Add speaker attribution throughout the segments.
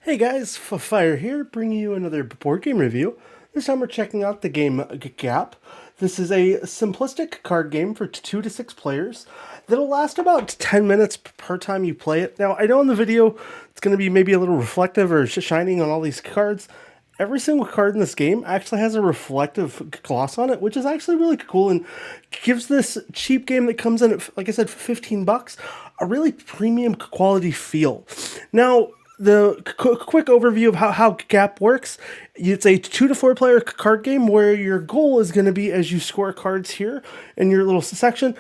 Speaker 1: Hey guys, Fire here, bringing you another board game review. This time we're checking out the game Gap. This is a simplistic card game for 2 to 6 players that'll last about 10 minutes per time you play it. Now, I know in the video it's going to be maybe a little reflective or shining on all these cards. Every single card in this game actually has a reflective gloss on it, which is actually really cool and gives this cheap game that comes in at, like I said, 15 bucks, a really premium quality feel. Now, the quick overview of how Gap works. It's a 2 to 4 player card game where your goal is going to be, as you score cards here in your little section,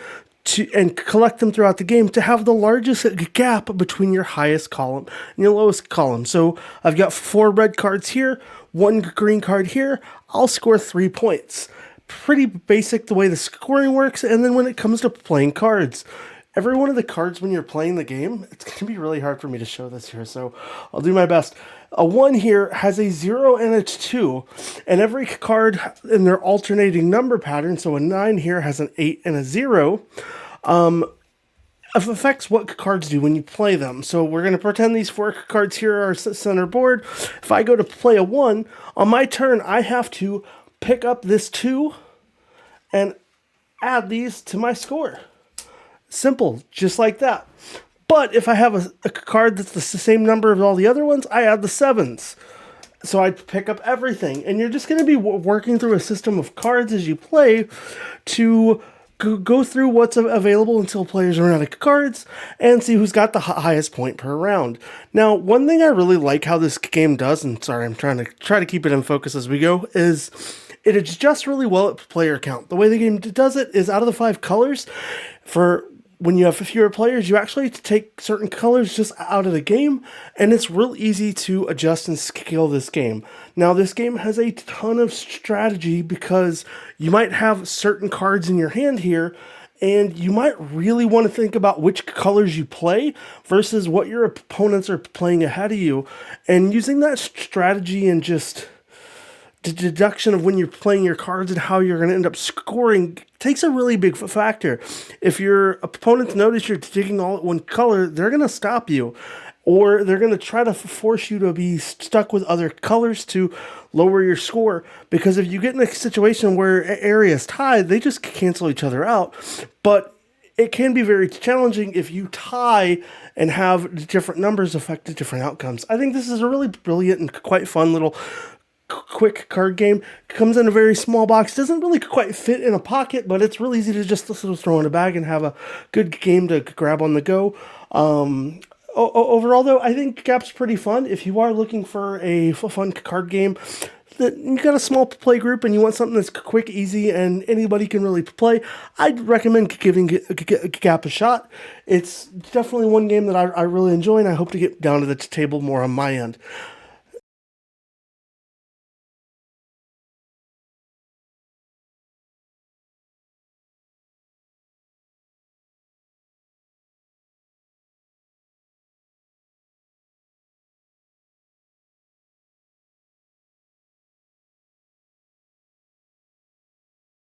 Speaker 1: and collect them throughout the game, to have the largest gap between your highest column and your lowest column. So I've got 4 red cards here, 1 green card here. I'll score 3 points. Pretty basic the way the scoring works. And then when it comes to playing cards, every one of the cards when you're playing the game, it's going to be really hard for me to show this here, so I'll do my best. A 1 here has a 0 and a 2, and every card in their alternating number pattern, so a 9 here has an 8 and a 0, affects what cards do when you play them. So we're going to pretend these 4 cards here are center board. If I go to play a 1, on my turn, I have to pick up this 2 and add these to my score. Simple, just like that. But if I have a card that's the same number as all the other ones, I add the 7s. So I pick up everything. And you're just going to be working through a system of cards as you play to go through what's available until players run out of cards and see who's got the highest point per round. Now, one thing I really like how this game does, and sorry, I'm trying to keep it in focus as we go, is it adjusts really well at player count. The way the game does it is out of the 5 colors, for when you have fewer players, you actually take certain colors just out of the game, and it's real easy to adjust and scale this game. Now, this game has a ton of strategy because you might have certain cards in your hand here, and you might really want to think about which colors you play versus what your opponents are playing ahead of you, and using that strategy and just the deduction of when you're playing your cards and how you're going to end up scoring takes a really big factor. If your opponents notice you're taking all at one color, they're going to stop you, or they're going to try to force you to be stuck with other colors to lower your score, because if you get in a situation where areas tied, they just cancel each other out. But it can be very challenging if you tie and have different numbers affect different outcomes. I think this is a really brilliant and quite fun little quick card game. Comes in a very small box, doesn't really quite fit in a pocket, but it's real easy to just sort of throw in a bag and have a good game to grab on the go. Overall, though, I think Gap's pretty fun. If you are looking for a fun card game that you got a small play group and you want something that's quick, easy, and anybody can really play, I'd recommend giving Gap a shot. It's definitely one game that I really enjoy, and I hope to get down to the table more on my end.